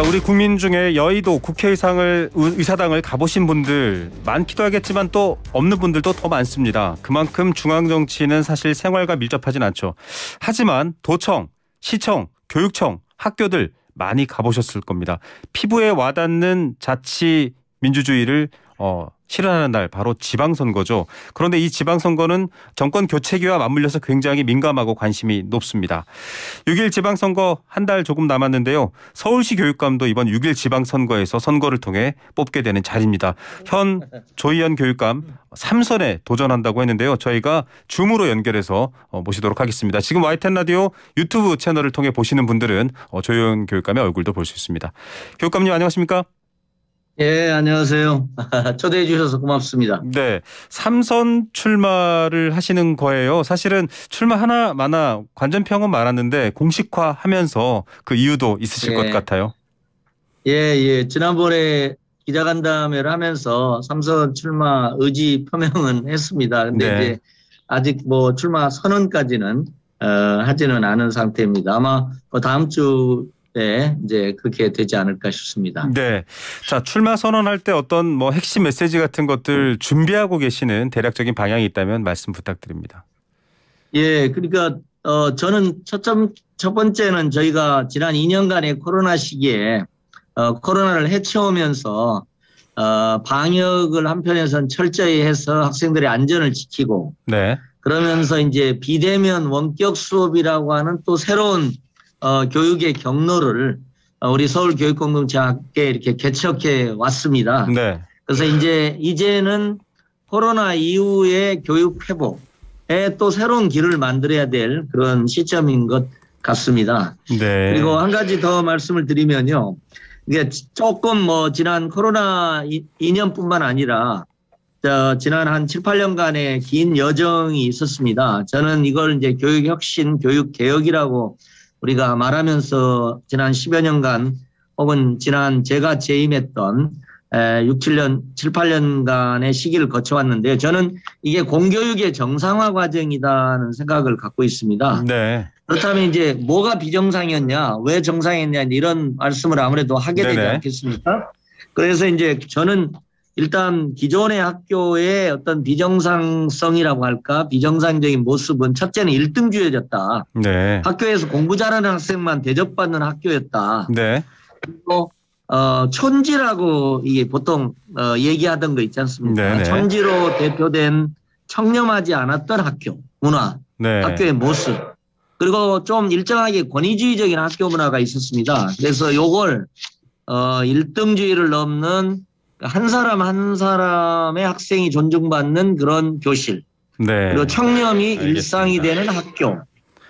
우리 국민 중에 여의도 의사당을 가보신 분들 많기도 하겠지만 또 없는 분들도 더 많습니다. 그만큼 중앙정치는 사실 생활과 밀접하진 않죠. 하지만 도청, 시청, 교육청, 학교들 많이 가보셨을 겁니다. 피부에 와닿는 자치 민주주의를 실현하는 날 바로 지방선거죠. 그런데 이 지방선거는 정권 교체기와 맞물려서 굉장히 민감하고 관심이 높습니다. 6.1 지방선거 한 달 조금 남았는데요. 서울시 교육감도 이번 6.1 지방선거에서 선거를 통해 뽑게 되는 자리입니다. 현 조희연 교육감 3선에 도전한다고 했는데요. 저희가 줌으로 연결해서 모시도록 하겠습니다. 지금 YTN 라디오 유튜브 채널을 통해 보시는 분들은 조희연 교육감의 얼굴도 볼 수 있습니다. 교육감님 안녕하십니까? 예, 안녕하세요. 초대해 주셔서 고맙습니다. 네, 3선 출마를 하시는 거예요. 사실은 출마 하나 마나 관전평은 많았는데 공식화하면서 그 이유도 있으실 것 같아요. 예. 지난번에 기자간담회를 하면서 3선 출마 의지 표명은 했습니다. 근데 이제 아직 뭐 출마 선언까지는 하지는 않은 상태입니다. 아마 다음 주 이제 그렇게 되지 않을까 싶습니다. 네. 자, 출마 선언할 때 어떤 뭐 핵심 메시지 같은 것들 준비하고 계시는 대략적인 방향이 있다면 말씀 부탁드립니다. 예, 그러니까 저는 첫 번째는 저희가 지난 2년간의 코로나 시기에 코로나를 헤쳐오면서 방역을 한편에선 철저히 해서 학생들의 안전을 지키고 그러면서 이제 비대면 원격 수업이라고 하는 또 새로운 교육의 경로를 우리 서울교육공동체와 함께 이렇게 개척해 왔습니다. 그래서 이제는 코로나 이후의 교육 회복에 또 새로운 길을 만들어야 될 그런 시점인 것 같습니다. 그리고 한 가지 더 말씀을 드리면요. 이게 조금 뭐 지난 코로나 2년뿐만 아니라 지난 한 7, 8년간의 긴 여정이 있었습니다. 저는 이걸 이제 교육혁신, 교육개혁이라고 우리가 말하면서 지난 10여 년간 혹은 지난 제가 재임했던 7, 8년간의 시기를 거쳐왔는데요. 저는 이게 공교육의 정상화 과정이라는 생각을 갖고 있습니다. 그렇다면 이제 뭐가 비정상이었냐, 왜 정상이었냐 이런 말씀을 아무래도 하게 되지 않겠습니까? 그래서 이제 저는 일단 기존의 학교의 어떤 비정상성이라고 할까 비정상적인 모습은 첫째는 1등주의였다. 학교에서 공부 잘하는 학생만 대접받는 학교였다. 그리고 촌지라고 이게 보통 얘기하던 거 있지 않습니까? 촌지로 대표된 청렴하지 않았던 학교 문화, 학교의 모습. 그리고 좀 일정하게 권위주의적인 학교 문화가 있었습니다. 그래서 요걸 1등주의를 넘는 한 사람 한 사람의 학생이 존중받는 그런 교실, 그리고 청렴이 일상이 되는 학교,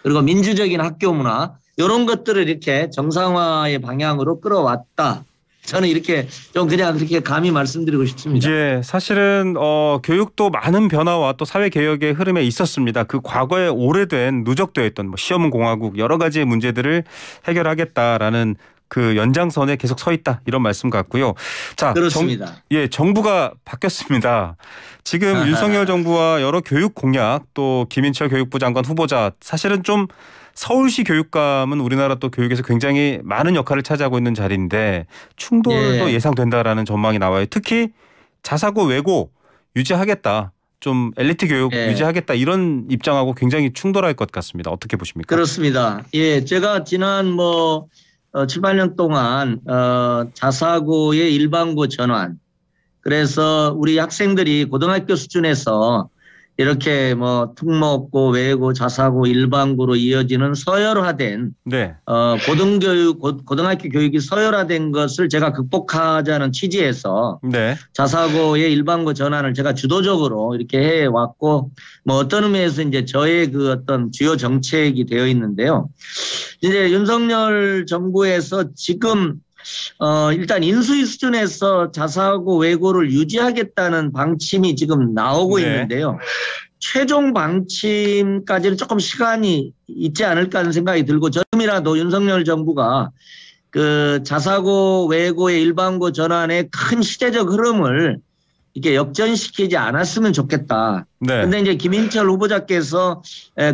그리고 민주적인 학교 문화 이런 것들을 이렇게 정상화의 방향으로 끌어왔다. 저는 이렇게 좀 그냥 그렇게 감히 말씀드리고 싶습니다. 이제 사실은 교육도 많은 변화와 또 사회 개혁의 흐름에 있었습니다. 그 과거에 오래된 누적되어 있던 뭐 시험은 공화국 여러 가지의 문제들을 해결하겠다라는 그 연장선에 계속 서 있다 이런 말씀 같고요. 자, 그렇습니다. 정부가 바뀌었습니다. 지금 윤석열 정부와 여러 교육 공약 또 김인철 교육부 장관 후보자 사실은 좀 서울시 교육감은 우리나라 또 교육에서 굉장히 많은 역할을 차지하고 있는 자리인데 충돌도 예상된다라는 전망이 나와요. 특히 자사고 외고 유지하겠다. 좀 엘리트 교육 유지하겠다 이런 입장하고 굉장히 충돌할 것 같습니다. 어떻게 보십니까? 그렇습니다. 예, 제가 지난 7, 8년 동안 자사고의 일반고 전환, 그래서 우리 학생들이 고등학교 수준에서 이렇게 뭐 특목고, 외고, 자사고, 일반고로 이어지는 서열화된 고등학교 교육이 서열화된 것을 제가 극복하자는 취지에서 자사고의 일반고 전환을 제가 주도적으로 이렇게 해왔고 뭐 어떤 의미에서 이제 저의 그 어떤 주요 정책이 되어 있는데요. 이제 윤석열 정부에서 지금 일단 인수위 수준에서 자사고 외고를 유지하겠다는 방침이 지금 나오고 있는데요. 최종 방침까지는 조금 시간이 있지 않을까 하는 생각이 들고 지금이라도 윤석열 정부가 그 자사고 외고의 일반고 전환의 큰 시대적 흐름을 이렇게 역전시키지 않았으면 좋겠다. 그런데 이제 김인철 후보자께서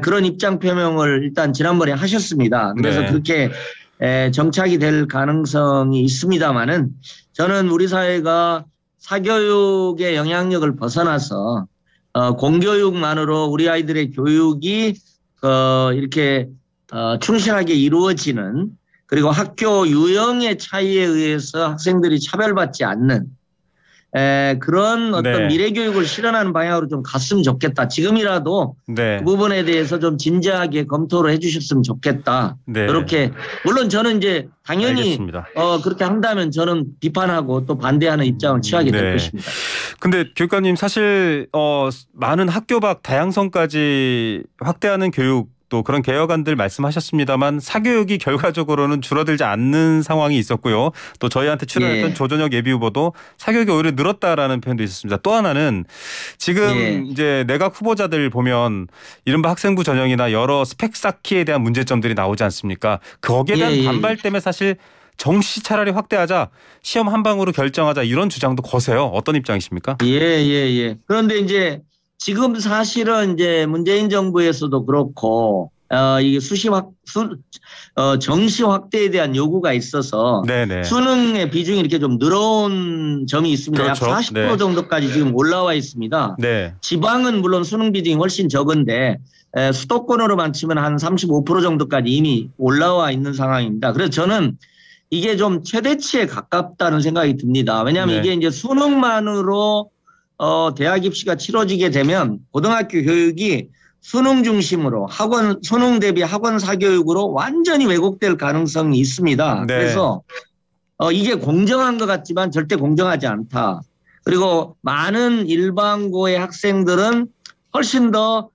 그런 입장 표명을 일단 지난번에 하셨습니다. 그래서 그렇게 정착이 될 가능성이 있습니다만은 저는 우리 사회가 사교육의 영향력을 벗어나서 공교육만으로 우리 아이들의 교육이 이렇게 충실하게 이루어지는 그리고 학교 유형의 차이에 의해서 학생들이 차별받지 않는 그런 어떤 네. 미래 교육을 실현하는 방향으로 좀 갔으면 좋겠다. 지금이라도 네. 그 부분에 대해서 좀 진지하게 검토를 해 주셨으면 좋겠다. 네. 이렇게 물론 저는 이제 당연히 알겠습니다. 그렇게 한다면 저는 비판하고 또 반대하는 입장을 취하게 될 네. 것입니다. 근데 교육감님 사실 많은 학교 밖 다양성까지 확대하는 교육 또 그런 개혁안들 말씀하셨습니다만 사교육이 결과적으로는 줄어들지 않는 상황이 있었고요. 또 저희한테 출연했던 조전혁 예비후보도 사교육이 오히려 늘었다라는 표현도 있었습니다. 또 하나는 지금 이제 내각 후보자들 보면 이른바 학생부 전형이나 여러 스펙 쌓기에 대한 문제점들이 나오지 않습니까? 거기에 대한 반발 때문에 사실 정시 차라리 확대하자, 시험 한 방으로 결정하자 이런 주장도 거세요. 어떤 입장이십니까? 그런데 이제 지금 사실은 이제 문재인 정부에서도 그렇고 이게 정시 확대에 대한 요구가 있어서 네네. 수능의 비중이 이렇게 좀 늘어온 점이 있습니다. 그렇죠. 약 40% 정도까지 지금 올라와 있습니다. 네. 지방은 물론 수능 비중이 훨씬 적은데 수도권으로만 치면 한 35% 정도까지 이미 올라와 있는 상황입니다. 그래서 저는 이게 좀 최대치에 가깝다는 생각이 듭니다. 왜냐하면 이게 이제 수능만으로 대학 입시가 치러지게 되면 고등학교 교육이 수능 중심으로 수능 대비 학원 사교육으로 완전히 왜곡될 가능성이 있습니다. 네. 그래서 이게 공정한 것 같지만 절대 공정하지 않다. 그리고 많은 일반고의 학생들은 훨씬 더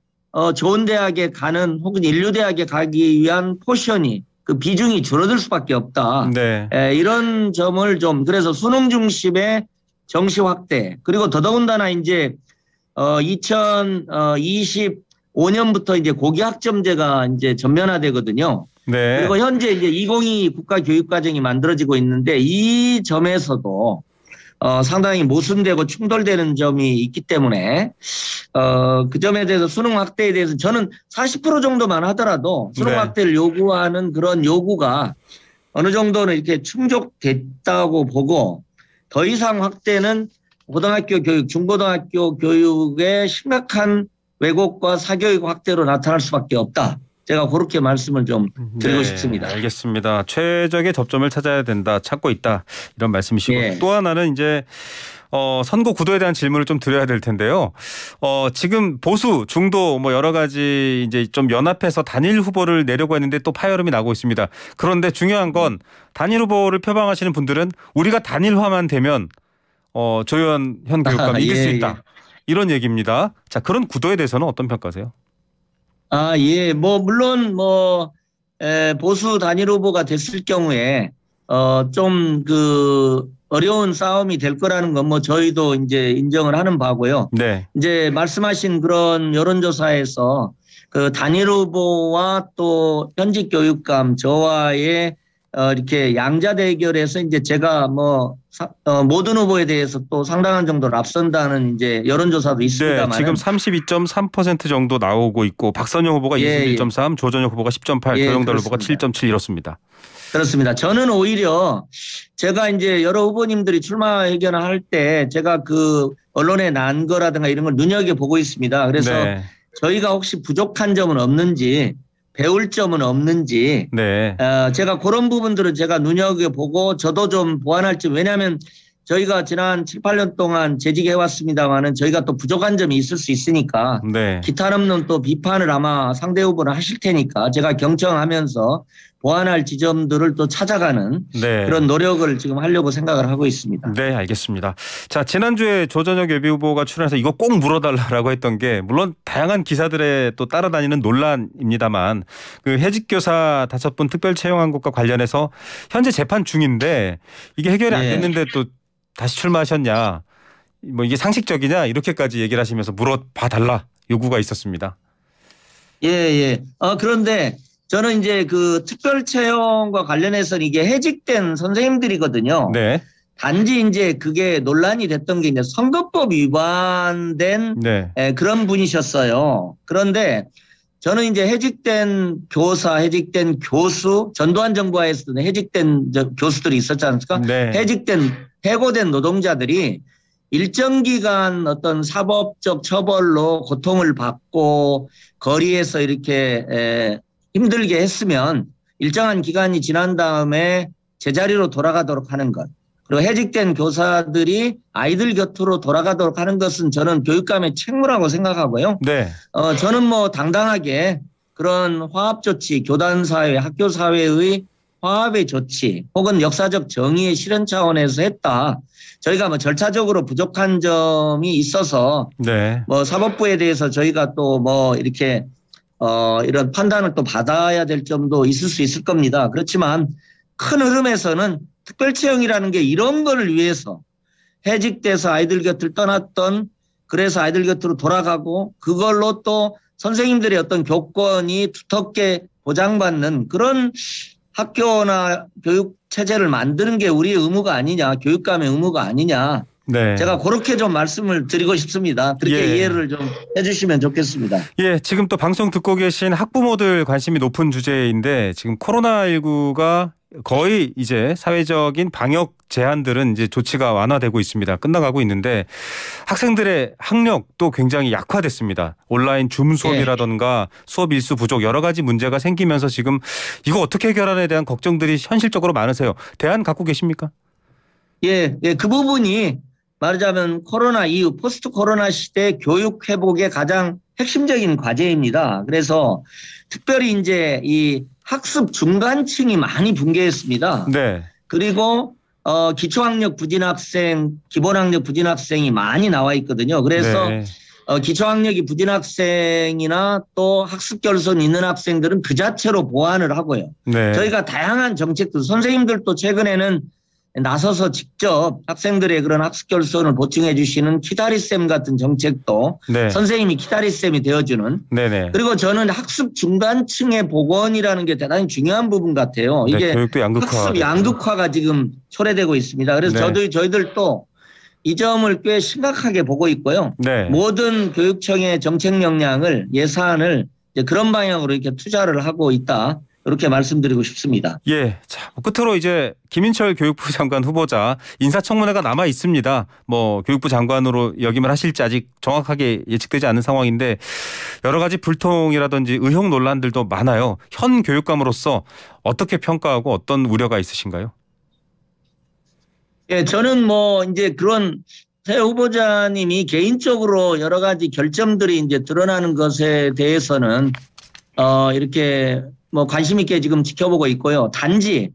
좋은 대학에 가는 혹은 인류대학에 가기 위한 포션이 그 비중이 줄어들 수밖에 없다. 네. 이런 점을 좀 그래서 수능 중심의 정시 확대 그리고 더더군다나 이제 2025년부터 이제 고교학점제가 이제 전면화되거든요. 네. 그리고 현재 이제 2022 국가교육과정이 만들어지고 있는데 이 점에서도 상당히 모순되고 충돌되는 점이 있기 때문에 그 점에 대해서 수능 확대에 대해서 저는 40% 정도만 하더라도 수능 확대를 요구하는 그런 요구가 어느 정도는 이렇게 충족됐다고 보고 더 이상 확대는 고등학교 교육, 중고등학교 교육의 심각한 왜곡과 사교육 확대로 나타날 수밖에 없다. 제가 그렇게 말씀을 좀 드리고 싶습니다. 알겠습니다. 최적의 접점을 찾아야 된다. 찾고 있다. 이런 말씀이시고 또 하나는 이제 선거 구도에 대한 질문을 좀 드려야 될 텐데요. 지금 보수, 중도 뭐 여러 가지 이제 좀 연합해서 단일 후보를 내려고 했는데 또 파열음이 나고 있습니다. 그런데 중요한 건 단일 후보를 표방하시는 분들은 우리가 단일화만 되면 조현 현 교육감이 이길 수 있다. 이런 얘기입니다. 자, 그런 구도에 대해서는 어떤 평가세요? 물론 보수 단일 후보가 됐을 경우에 좀 어려운 싸움이 될 거라는 건 저희도 이제 인정을 하는 바고요. 네. 이제 말씀하신 그런 여론조사에서 그 단일 후보와 또 현직 교육감 저와의 이렇게 양자 대결에서 이제 제가 모든 후보에 대해서 또 상당한 정도로 앞선다는 이제 여론조사도 있습니다만. 네, 지금 32.3% 정도 나오고 있고 박선영 후보가 21.3, 조전혁 후보가 10.8, 조영달 후보가 7.7 이렇습니다. 그렇습니다. 저는 오히려 제가 이제 여러 후보님들이 출마 의견을 할 때 제가 그 언론에 난 거라든가 이런 걸 눈여겨보고 있습니다. 그래서 저희가 혹시 부족한 점은 없는지 배울 점은 없는지 제가 그런 부분들은 제가 눈여겨보고 저도 좀 보완할 점 왜냐하면 저희가 지난 7, 8년 동안 재직해 왔습니다만은 저희가 또 부족한 점이 있을 수 있으니까 기타 없는 또 비판을 아마 상대 후보는 하실 테니까 제가 경청하면서 보완할 지점들을 또 찾아가는 그런 노력을 지금 하려고 생각을 하고 있습니다. 네, 알겠습니다. 자, 지난주에 조전혁 예비후보가 출연해서 이거 꼭 물어달라고 했던 게 물론 다양한 기사들에 또 따라다니는 논란입니다만 그 해직교사 5분 특별 채용한 것과 관련해서 현재 재판 중인데 이게 해결이 안 됐는데 또 다시 출마하셨냐 이게 상식적이냐 이렇게까지 얘기를 하시면서 물어봐달라 요구가 있었습니다. 그런데 저는 이제 그 특별 채용과 관련해서는 이게 해직된 선생님들이거든요. 단지 이제 그게 논란이 됐던 게 이제 선거법 위반된 그런 분이셨어요. 그런데 저는 이제 해직된 교사, 해직된 교수, 전두환 정부 하에서도 해직된 교수들이 있었지 않습니까? 네. 해고된 노동자들이 일정 기간 어떤 사법적 처벌로 고통을 받고 거리에서 이렇게 힘들게 했으면 일정한 기간이 지난 다음에 제자리로 돌아가도록 하는 것. 그리고 해직된 교사들이 아이들 곁으로 돌아가도록 하는 것은 저는 교육감의 책무라고 생각하고요. 네. 저는 뭐 당당하게 그런 화합 조치, 교단 사회, 학교 사회의 화합의 조치 혹은 역사적 정의의 실현 차원에서 했다. 저희가 뭐 절차적으로 부족한 점이 있어서 네. 뭐 사법부에 대해서 저희가 또 뭐 이렇게 이런 판단을 또 받아야 될 점도 있을 수 있을 겁니다. 그렇지만 큰 흐름에서는 특별채용이라는 게 이런 거를 위해서 해직돼서 아이들 곁을 떠났던 그래서 아이들 곁으로 돌아가고 그걸로 또 선생님들의 어떤 교권이 두텁게 보장받는 그런 학교나 교육 체제를 만드는 게 우리의 의무가 아니냐, 교육감의 의무가 아니냐. 네. 제가 그렇게 좀 말씀을 드리고 싶습니다. 그렇게 이해를 좀 해주시면 좋겠습니다. 예, 지금 또 방송 듣고 계신 학부모들 관심이 높은 주제인데 지금 코로나19가 거의 이제 사회적인 방역 제한들은 이제 조치가 완화되고 있습니다. 끝나가고 있는데 학생들의 학력도 굉장히 약화됐습니다. 온라인 줌 수업이라던가 수업 일수 부족 여러 가지 문제가 생기면서 지금 이거 어떻게 해결하는에 대한 걱정들이 현실적으로 많으세요. 대안 갖고 계십니까? 예, 그 부분이 말하자면 코로나 이후 포스트 코로나 시대 교육 회복의 가장 핵심적인 과제입니다. 그래서 특별히 이제 이 학습 중간층이 많이 붕괴했습니다. 네. 그리고 기초학력 부진 학생, 기본학력 부진 학생이 많이 나와 있거든요. 그래서 네. 기초학력이 부진 학생이나 또 학습 결손 있는 학생들은 그 자체로 보완을 하고요. 네. 저희가 다양한 정책들, 선생님들도 최근에는 나서서 직접 학생들의 그런 학습 결손을 보충해 주시는 키다리쌤 같은 정책도 네. 선생님이 키다리쌤이 되어주는 네네. 그리고 저는 학습 중간층의 복원이라는 게 대단히 중요한 부분 같아요. 네, 이게 교육도 학습 양극화가 지금 초래되고 있습니다. 그래서 네. 저희들도 이 점을 꽤 심각하게 보고 있고요. 네. 모든 교육청의 정책 역량을 예산을 이제 그런 방향으로 이렇게 투자를 하고 있다. 이렇게 말씀드리고 싶습니다. 예. 자, 끝으로 이제 김인철 교육부 장관 후보자 인사청문회가 남아 있습니다. 뭐 교육부 장관으로 역임을 하실지 아직 정확하게 예측되지 않은 상황인데 여러 가지 불통이라든지 의혹 논란들도 많아요. 현 교육감으로서 어떻게 평가하고 어떤 우려가 있으신가요? 예, 저는 뭐 이제 그런 새 후보자님이 개인적으로 여러 가지 결점들이 이제 드러나는 것에 대해서는 이렇게 뭐 관심 있게 지금 지켜보고 있고요. 단지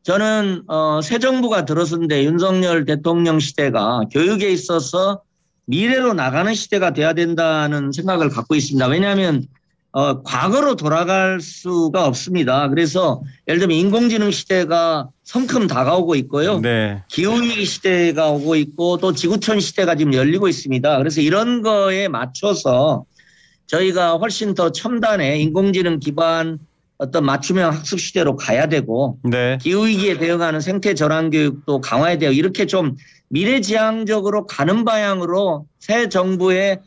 저는 새 정부가 들어선데 윤석열 대통령 시대가 교육에 있어서 미래로 나가는 시대가 돼야 된다는 생각을 갖고 있습니다. 왜냐하면 과거로 돌아갈 수가 없습니다. 그래서 예를 들면 인공지능 시대가 성큼 다가오고 있고요. 네. 기후위기 시대가 오고 있고 또 지구촌 시대가 지금 열리고 있습니다. 그래서 이런 거에 맞춰서 저희가 훨씬 더 첨단의 인공지능 기반 어떤 맞춤형 학습 시대로 가야 되고 네. 기후위기에 대응하는 생태 전환 교육도 강화해야 돼요. 이렇게 좀 미래지향적으로 가는 방향으로 새 정부의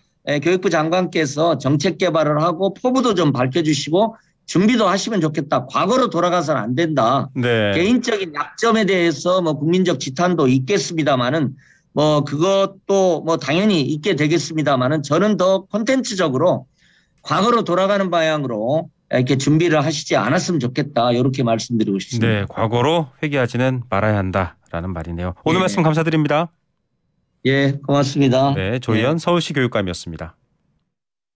교육부 장관께서 정책 개발을 하고 포부도 좀 밝혀주시고 준비도 하시면 좋겠다. 과거로 돌아가서는 안 된다. 네. 개인적인 약점에 대해서 뭐 국민적 지탄도 있겠습니다만은 뭐 그것도 뭐 당연히 있게 되겠습니다만은 저는 더 콘텐츠적으로 과거로 돌아가는 방향으로 이렇게 준비를 하시지 않았으면 좋겠다. 이렇게 말씀드리고 싶습니다. 네, 과거로 회귀하지는 말아야 한다라는 말이네요. 오늘 말씀 감사드립니다. 예, 고맙습니다. 네, 조희연 서울시 교육감이었습니다.